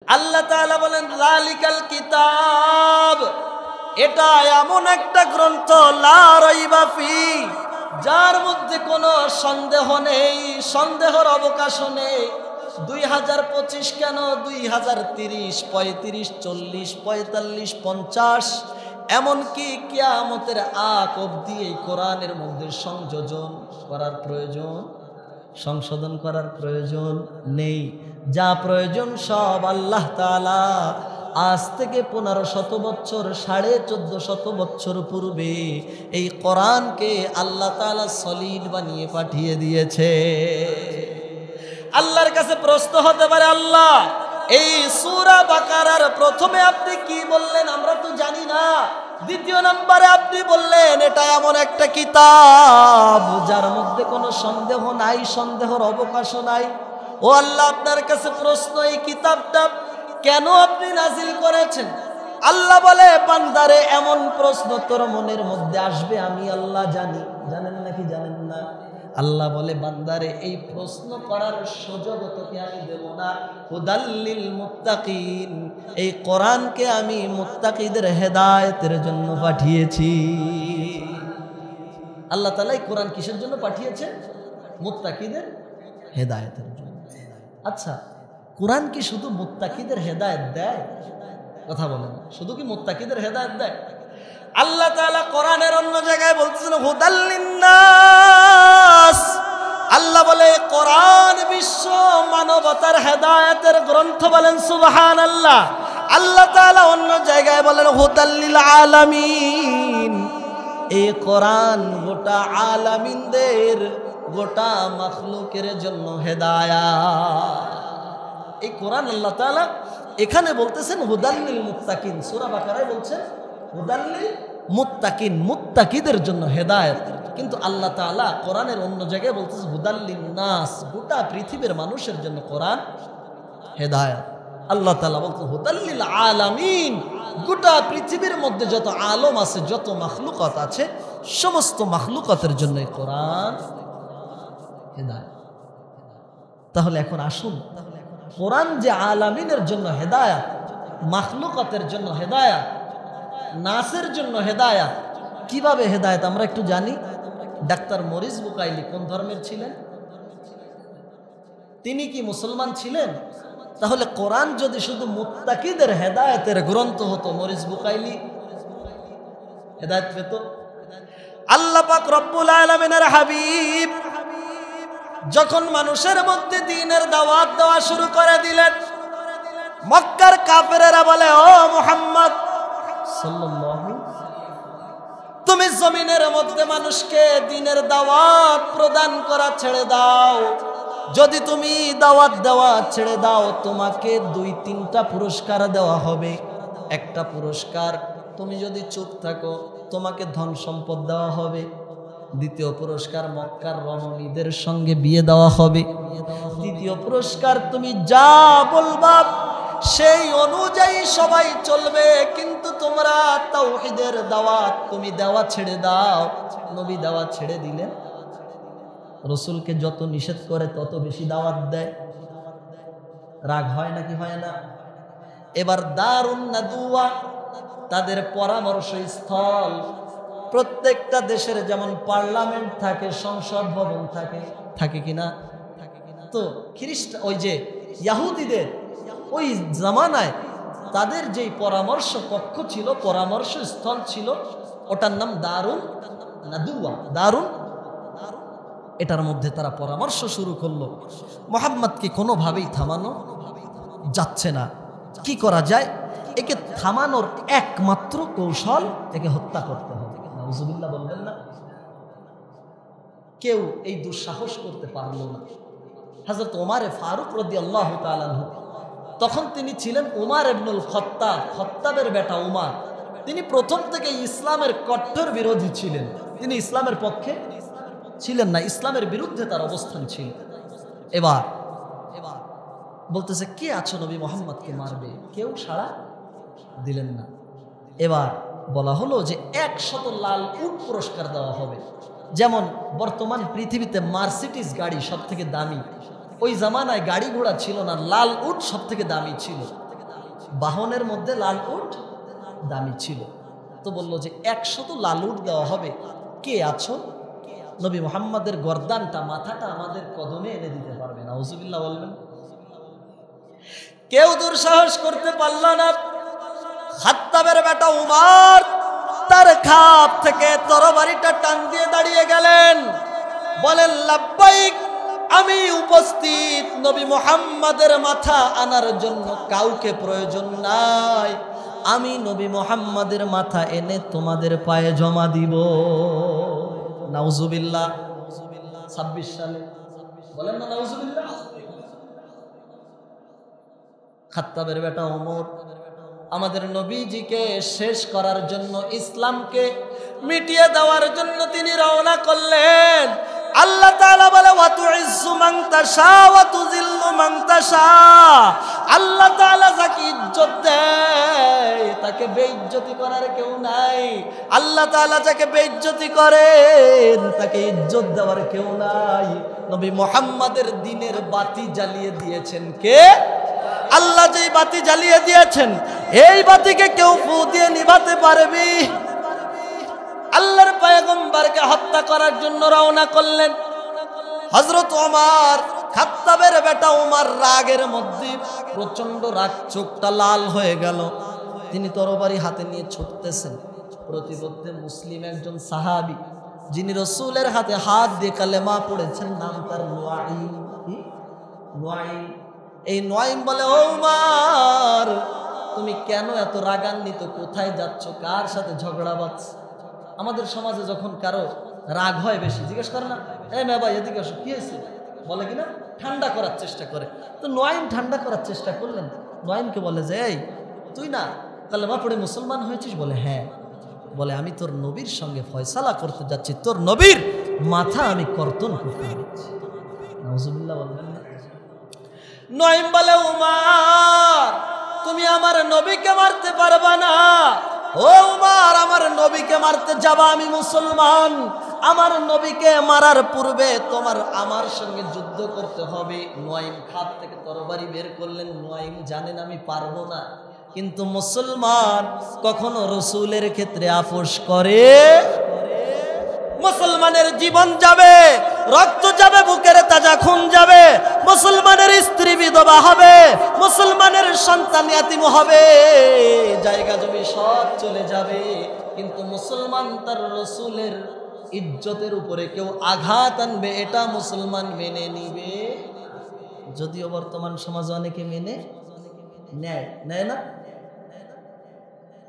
আল্লাহ তাআলা বলেন যালিকাল কিতাব, এটা এমন একটা গ্রন্থ লা রাইবা ফি, যার মধ্যে কোনো সন্দেহ নেই, সন্দেহের অবকাশ নেই। 2025 কেন 2030, 35, 40, 45, 50, এমনকি কিয়ামতের আগ অবধি এই কোরআনের মধ্যে সংযোজন করার প্রয়োজন, সংশোধন করার প্রয়োজন নেই। যা প্রয়োজন সব আল্লাহ তাআলা আজ থেকে 1500 বছর, 1450 বছর পূর্বে এই কোরআনকে আল্লাহ তাআলা সলিড বানিয়ে পাঠিয়ে দিয়েছে। আল্লাহর কাছে প্রশ্ন হতে পারে, আল্লাহ এই সূরা বাকারার প্রথমে আপনি কি বললেন আমরা তো জানি না, দ্বিতীয় নম্বরে আপনি বললেন এটা এমন একটা কিতাব যার মধ্যে কোনো সন্দেহ নাই, সন্দেহের অবকাশ নাই। ও আল্লাহ, আপনার কাছে প্রশ্ন, এই কিতাবটা কেন আপনি নাজিল করেছেন? আল্লাহ বলে, বান্দারে এমন প্রশ্ন তোর মনের মধ্যে আসবে আমি আল্লাহ জানি। জানেন নাকি জানেন না? আল্লাহ বলে, বান্দারে এই প্রশ্ন করার সুযোগ তোকে আমি দেব না। হুদাল্লিল মুত্তাকিন, এই কোরআনকে আমি মুত্তাকিদের হেদায়েতের জন্য পাঠিয়েছি। আল্লাহ তাআলা এই কোরআন কিসের জন্য পাঠিয়েছে? মুত্তাকিদের হেদায়েতের জন্য। আচ্ছা, কোরআন কি শুধু মুত্তাকিদের হেদায়েত দেয়? কথা বলেন, শুধু কি মুত্তাকিদের হেদায়েত দেয়? আল্লাহ তাআলা কোরআনের অন্য জায়গায় বলতেছেন হুদাল লিন্নাস। আল্লাহ বলে কোরআন বিশ্ব মানবতার হেদায়েতের গ্রন্থ, বলেন সুবহানাল্লাহ। আল্লাহ তাআলা অন্য জায়গায় বলেন হুদাল লিল আলামিন। এই কোরআন গোটা আলামিনদের, গোটা মাখলুকের জন্য হেদায়াত। এই কোরআন আল্লাহ তাআলা এখানে বলতেছেন হুদাল্লিল মুত্তাকিন, সূরা বাকারায় বলছেন হুদাল্লিল মুত্তাকিন, মুত্তাকিদের জন্য হেদায়েত। কিন্তু আল্লাহ তাআলা কোরআনের অন্য জায়গায় বলতেছেন হুদাল্লিন নাস, গোটা পৃথিবীর মানুষের জন্য কোরআন হেদায়েত। আল্লাহ তাআলা বলতেন হুদাল্লিল আলামিন, গোটা পৃথিবীর মধ্যে যত আলম আছে, যত মাখলুকাত আছে, সমস্ত মাখলুকাতের জন্য এই কোরআন হেদায়েত। তাহলে এখন আসুন, কোরআন যে আলামিনের জন্য হেদায়েত, মাখলুকাতের জন্য হেদায়েত, নাসের জন্য হেদায়েত, কিভাবে হেদায়েত আমরা একটু জানি। ডাক্তার মরিস বুকাইলি কোন ধর্মের ছিলেন? তিনি কি মুসলমান ছিলেন? তাহলে কোরআন যদি শুধু মুত্তাকিদের হেদায়েতের গ্রন্থ হতো, মরিস বুকাইলি হেদায়েত পেত? আল্লাহ পাক রব্বুল আলামিনের হাবিব যখন মানুষের মধ্যে দ্বীনের দাওয়াত দেওয়া শুরু করে দিলেন, মক্কার কাফেরেরা বলে, ও মুহাম্মদ সাল্লাল্লাহু, তুমি জমিনের মধ্যে মানুষকে দ্বীনের দাওয়াত প্রদান করা ছেড়ে দাও। যদি তুমি দাওয়াত দেওয়া ছেড়ে দাও, তোমাকে 2-3টা পুরস্কার দেওয়া হবে। একটা পুরস্কার, তুমি যদি চুপ থাকো তোমাকে ধন সম্পদ দেওয়া হবে। দ্বিতীয় পুরস্কার, মক্কার রমণীদের সঙ্গে বিয়ে দেওয়া হবে। তৃতীয় পুরস্কার, তুমি যা বলবা সেই অনুযায়ী সবাই চলবে, কিন্তু তোমরা তাওহীদের দাওয়াত তুমি দেওয়া ছেড়ে দাও। নবী দাওয়াত ছেড়ে দিলে রসুলকে যত নিষেধ করে তত বেশি দাওয়াত দেয়। রাগ হয় নাকি হয় না? এবার দারুন নাদুয়া, তাদের পরামর্শ স্থল। প্রত্যেকটা দেশের যেমন পার্লামেন্ট থাকে, সংসদ ভবন থাকে, থাকে কিনা? তো ওই যে ইহুদিদের ওই জামানায় তাদের যেই পরামর্শ কক্ষ ছিল, পরামর্শ স্থল ছিল, ওটার নাম দারুন নাদুয়া। দারুন, এটার মধ্যে তারা পরামর্শ শুরু করলো। মুহাম্মদকে কোনোভাবেই থামানো যাচ্ছে না, কি করা যায়? একে থামানোর একমাত্র কৌশল, একে হত্যা করতে হবে। নাউজুবিল্লাহ বলবেন না? কেউ এই দুঃসাহস করতে পারল না। হযরত ওমর ফারুক রাদিয়াল্লাহু তাআলা আনহু, তখন তিনি ছিলেন উমর ইবনুল খাত্তাব, খাত্তাবের বেটা উমর। তিনি প্রথম থেকে ইসলামের কট্টর বিরোধী ছিলেন। তিনি ইসলামের পক্ষে ছিলেন না, ইসলামের বিরুদ্ধে তার অবস্থান ছিল। এবার বলতেছে, কে আছো নবী মুহাম্মদকে মারবে? কেউ সাড়া দিলেন না। এবার বলা হলো যে 100 লাল উট পুরস্কার দেওয়া হবে। যেমন বর্তমান পৃথিবীতে মার্সিডিজ গাড়ি সব থেকে দামি, ওই জামানায় গাড়ি ঘোড়া ছিল না, লাল উট সব থেকে দামি ছিল। বাহনের মধ্যে লাল উট দামি ছিল। তো বলল যে 100 লাল উট দেওয়া হবে, কে আছো? নবী মুহাম্মাদের গর্দানটা, মাথাটা আমাদের কদমে এনে দিতে পারবে? নাউজুবিল্লাহ বলবেন। কেউ দুঃসাহস করতে পারল না। খাত্তাবের বেটা উমর তার খাপ থেকে তরবারিটা টান দিয়ে দাঁড়িয়ে গেলেন, বলেন লাব্বাইক, আমি উপস্থিত, নবী মুহাম্মাদের মাথা আনার জন্য কাউকে প্রয়োজন নাই, আমি নবী মুহাম্মাদের মাথা এনে তোমাদের পায়ে জমা দিব। নাউজুবিল্লাহ। 26 সালে বলেন না নাউজুবিল্লাহ। খাত্তাবের বেটা ওমর আমাদের নবীজিকে শেষ করার জন্য, ইসলামকে মিটিয়ে দেওয়ার জন্য তিনি রওনা করলেন। আল্লাহ তাআলা বলে ওয়া তুইজ্জু মান তাশা ওয়া তুযিল্লু মান তাশা। আল্লাহ তাআলা যাকে ইজ্জত দেয় তাকে বেইজ্জতি করার কেউ নাই। আল্লাহ তাআলা যাকে বেইজ্জতি করেন তাকে ইজ্জত দেওয়ার কেউ নাই। নবী মুহাম্মাদের দ্বীনের বাতি জ্বালিয়ে দিয়েছেন কে? আল্লাহ। যেই বাতি জ্বালিয়ে দিয়েছেন এই বাতিকে কেউ ফু দিয়ে নিভাতে পারবে? আল্লাহর পয়গম্বরকে হত্যা করার জন্য রওনা করলেন হযরত ওমর। খাত্তাবের বেটা ওমর রাগের মধ্যে প্রচন্ড রাগ, চোখটা লাল হয়ে গেল। তিনি তরবারি হাতে নিয়ে ছুটতেছেন। প্রতিমধ্যে মুসলিম একজন সাহাবী, যিনি রাসূলের হাতে হাত দিয়ে কালেমা পড়েছেন, নাম তার নুআইম। নুআইম, এই নুআইম বলে, ও ওমর, তুমি কেন এত রাগান্বিত? কোথায় যাচ্ছ? কার সাথে ঝগড়া বাঁধছ? আমাদের সমাজে যখন কারো রাগ হয় বেশি, জিজ্ঞেস করে না, এই মে ভাই এদিকে আসো, কি হয়েছে? বলে কিনা ঠান্ডা করার চেষ্টা করে। তো নুআইম ঠান্ডা করার চেষ্টা করলেন। নুআইমকে বলে যে, এই তুই না কালেমা পড়ে মুসলমান হয়েছিস? বলে হ্যাঁ। বলে আমি তোর নবীর সঙ্গে ফয়সালা করতে যাচ্ছি, তোর নবীর মাথা আমি কর্তন করতে যাচ্ছি। নাউজুবিল্লাহ বলবেন না। নুআইম বলে, উমর, তুমি আমার নবীকে মারতে পারবা না। ও উমর, আমার নবীকে মারতে যাবা? আমি মুসলমান, আমার নবীকে মারার পূর্বে তোমার আমার সঙ্গে যুদ্ধ করতে হবে। নুআইম খাপ থেকে তরবারি বের করলেন। নুআইম জানেন আমি পারবো না, কিন্তু মুসলমান কখনো রাসূলের ক্ষেত্রে আপোষ করে? মুসলমানের জীবন যাবে, রক্ত যাবে, বুকের তাজা খুন যাবে, মুসলমানের স্ত্রী বিধবা হবে, মুসলমানের সন্তান ইয়াতীম হবে, জায়গা জমি সব চলে যাবে, কিন্তু মুসলমান তার রাসূলের ইজ্জতের উপরে কেউ আঘাত আনবে এটা মুসলমান মেনে নিবে। যদিও বর্তমান সমাজে অনেকে মেনে নেয় না।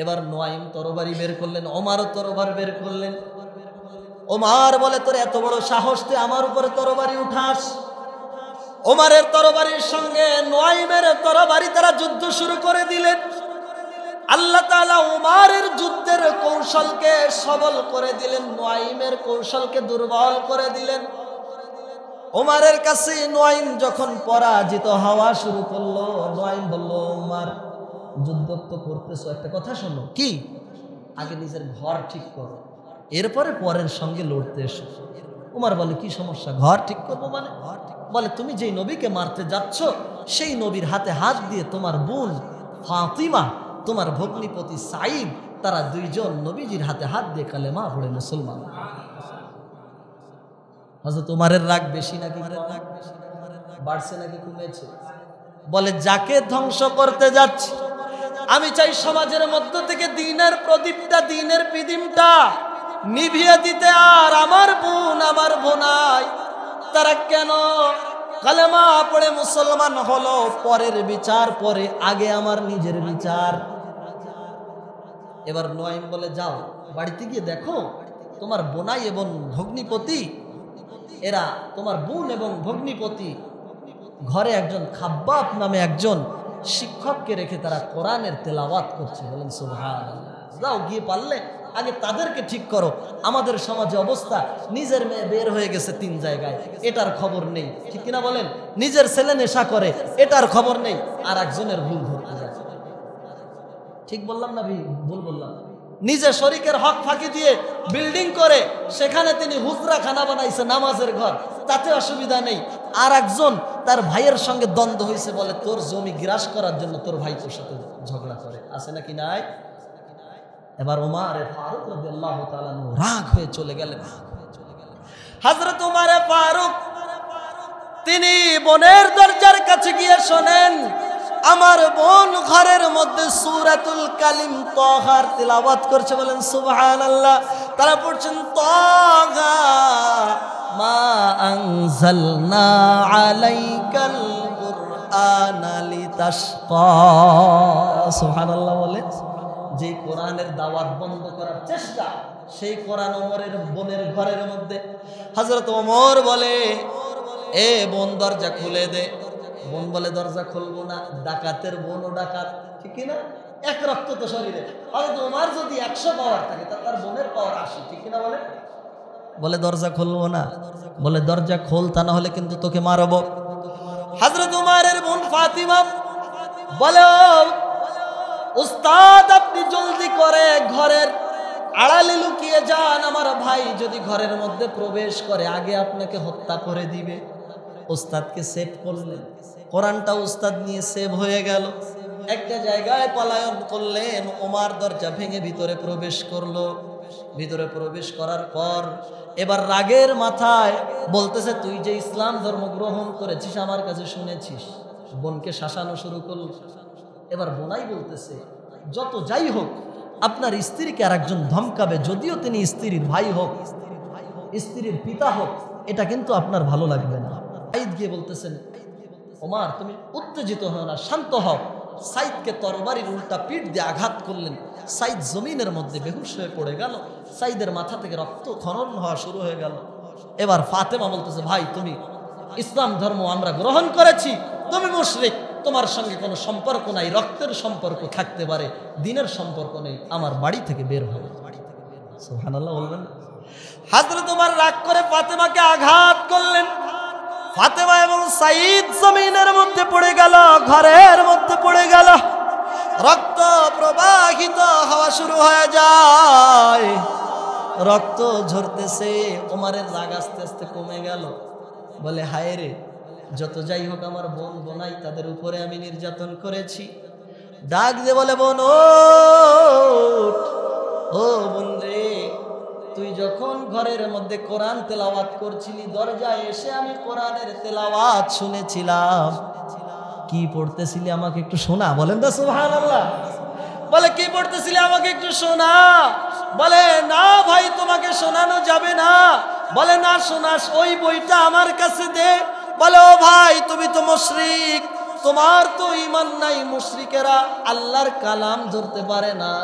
এবার নুআইম তরবারি বের করলেন, ওমরও তরবারি বের করলেন। ওমর বলে, তোর এত বড় সাহস, তুই আমার উপরে তরবারি উঠাস? ওমরের তরবারির সঙ্গে নুআইমের তরবারি, তারা যুদ্ধ শুরু করে দিলেন। আল্লাহ তাআলা ওমরের যুদ্ধের কৌশলকে সবল করে দিলেন, নুআইমের কৌশলকে দুর্বল করে দিলেন। ওমরের কাছে নুআইম যখন পরাজিত হওয়া শুরু করলো, নুআইম বলল, ওমর, যুদ্ধ তো করতেছো, একটা কথা শোনো। কি? আগে নিজের ঘর ঠিক করো, এরপরে পরের সঙ্গে লড়তে এসো। ওমর বলে, কি সমস্যা? ঘর ঠিক করবো মানে? বলে, তুমি যেই নবীকে মারতে যাচ্ছ সেই নবীর হাতে হাত দিয়ে তোমার বোন ফাতিমা, তোমার ভগ্নিপতি সাঈদ, তারা দুইজন নবীজির হাতে হাত দিয়ে কালেমা পড়ে মুসলমান। হযরত ওমরের রাগ বেশি নাকি বাড়ছে নাকি কমেছে? বলে, যাকে ধ্বংস করতে যাচ্ছি আমি চাই সমাজের মধ্য থেকে দ্বীনের প্রদীপটা, দ্বীনের পিদিমটা নিভিয়ে দিতে। আর আমার বোন, আমার বোনাই, তারা কেন কালেমা পড়ে মুসলমান হলো? পরের বিচার পরে, আগে আমার নিজের বিচার। এবার নুআইম বলে, যাও বাড়িতে গিয়ে দেখো তোমার বোনাই এবং ভগ্নিপতি, এরা তোমার বোন এবং ভগ্নিপতি ঘরে একজন খাব্বাব নামে একজন শিক্ষককে রেখে তারা কোরআনের তেলাওয়াত করছে। বলেন সুবহানাল্লাহ। যাও গিয়ে পারলে আগে তাদেরকে ঠিক করো। আমাদের সমাজে অবস্থা, নিজের মেয়ে বের হয়ে গেছে 3 জায়গায়, এটার খবর নেই, ঠিক কিনা বলেন? নিজের ছেলে নেশা করে, এটার খবর নেই, আর একজনের ভুল ধরতে যায়। ঠিক বললাম না ভুল বললাম? নিজে শরীকের হক ফাঁকি দিয়ে বিল্ডিং করে সেখানে তিনি হুজরা খানা বানাইছে, নামাজের ঘর, তাতে অসুবিধা নেই। আর একজন তার ভাইয়ের সঙ্গে দ্বন্দ্ব হয়েছে, বলে তোর জমি গ্রাস করার জন্য তোর ভাই তোর সাথে ঝগড়া করে, আছে নাকি নাই? এবার ওমর ফারুক রাদিয়াল্লাহু তাআলা রাগ হয়ে চলে গেলেন। হযরত ওমর ফারুক তিনি বোনের দরজার কাছে গিয়ে শোনেন, আমার বোন ঘরের মধ্যে সূরাতুল কালিম তাহার তিলাওয়াত করছে, বলেন সুবহানাল্লাহ। তারা পড়ছেন তাহা মা আনজালনা আলাইকাল কুরআনা লিতাশকা। সুবহানাল্লাহ বলে। যে কোরআনের দাওয়াত বন্ধ করার চেষ্টা, সেই কোরআন ওমরের বোনের ঘরের মধ্যে। হযরত ওমর বলে, এ বোন দরজা খুলে দে। বোন বলে দরজা খুলবো না, ডাকাতের বোনও ডাকাত, ঠিক না? এক রক্ত তো শরীরে। হয়তো ওমর যদি 100 পাওয়ার থাকে তার বোনের পাওয়ার 80, ঠিক না? বলে দরজা খুলবো না। বলে দরজা খোল, তা না হলে কিন্তু তোকে মারবো। হযরত ওমরের বোন ফাতিমা বলে, উস্তাদ আপনি জলদি করে ঘরের আড়ালে লুকিয়ে যান, আমার ভাই যদি ঘরের মধ্যে প্রবেশ করে আগে আপনাকে হত্যা করে দিবে। উস্তাদকে সেভ করলেন, কোরআনটা উস্তাদ নিয়ে সেভ হয়ে গেল। একটা জায়গায় পলায়ন করলেন, ওমর দরজা ভেঙে ভিতরে প্রবেশ করলো। ভিতরে প্রবেশ করার পর এবার রাগের মাথায় বলতেছে, তুই যে ইসলাম ধর্ম গ্রহণ করেছিস আমার কাছে শুনেছিস। বোনকে শাসানো শুরু করল। এবার বোনাই বলতেছে, যত যাই হোক আপনার স্ত্রীকে আর একজন ধমকাবে, যদিও তিনি স্ত্রীর ভাই হোক, স্ত্রীর পিতা হোক, এটা কিন্তু আপনার ভালো লাগবে না। সাইদ গিয়ে বলতেছেন, ওমর তুমি উত্তেজিত হও না, শান্ত হও। সাইদকে তরবারির উল্টা পিঠ দিয়ে আঘাত করলেন। সাইদ জমিনের মধ্যে বেহুশ হয়ে পড়ে গেল। সাইদের মাথা থেকে রক্ত খনন হওয়া শুরু হয়ে গেল। এবার ফাতেমা বলতেছে, ভাই তুমি ইসলাম ধর্ম আমরা গ্রহণ করেছি, তুমি মুশরিক, তোমার সঙ্গে কোনো সম্পর্ক নাই, রক্তের সম্পর্ক থাকতে পারে, দিনের সম্পর্ক নেই, আমার বাড়ি থেকে বের হবে। সুবহানাল্লাহ বলবেন। হযরত ওমর রাগ করে ফাতেমাকে আঘাত করলেন। ফাতেমা এবং সাইদ জমিনের মধ্যে পড়ে গেল, ঘরের মধ্যে পড়ে গেল। রক্ত প্রবাহিত হওয়া শুরু হয়ে যায়, রক্ত ঝরতেছে। ওমরের রাগ আস্তে আস্তে কমে গেল। বলে, হায় রে, যত যাই হোক আমার বোন বোনাই, তাদের উপরে আমি নির্যাতন করেছি। ডাক দিয়ে বলে, বোন ও বোন রে, তুই যখন ঘরের মধ্যে কোরআন তেলাওয়াত করছিলি, দরজায় এসে আমি কোরআনের তেলাওয়াত শুনেছিলাম। কি পড়তেছিলি আমাকে একটু শোনা। বলেন না সুবহানাল্লাহ। বলে, কি পড়তেছিলি আমাকে একটু শোনা। বলে, না ভাই তোমাকে শোনানো যাবে না। বলে, না শোনাস, ওই বইটা আমার কাছে দে। বলে, ও ভাই তুমি তো মুশরিক, তোমার তো ঈমান নাই। মুশরিকেরা আল্লাহর কালাম ধরতে পারে না।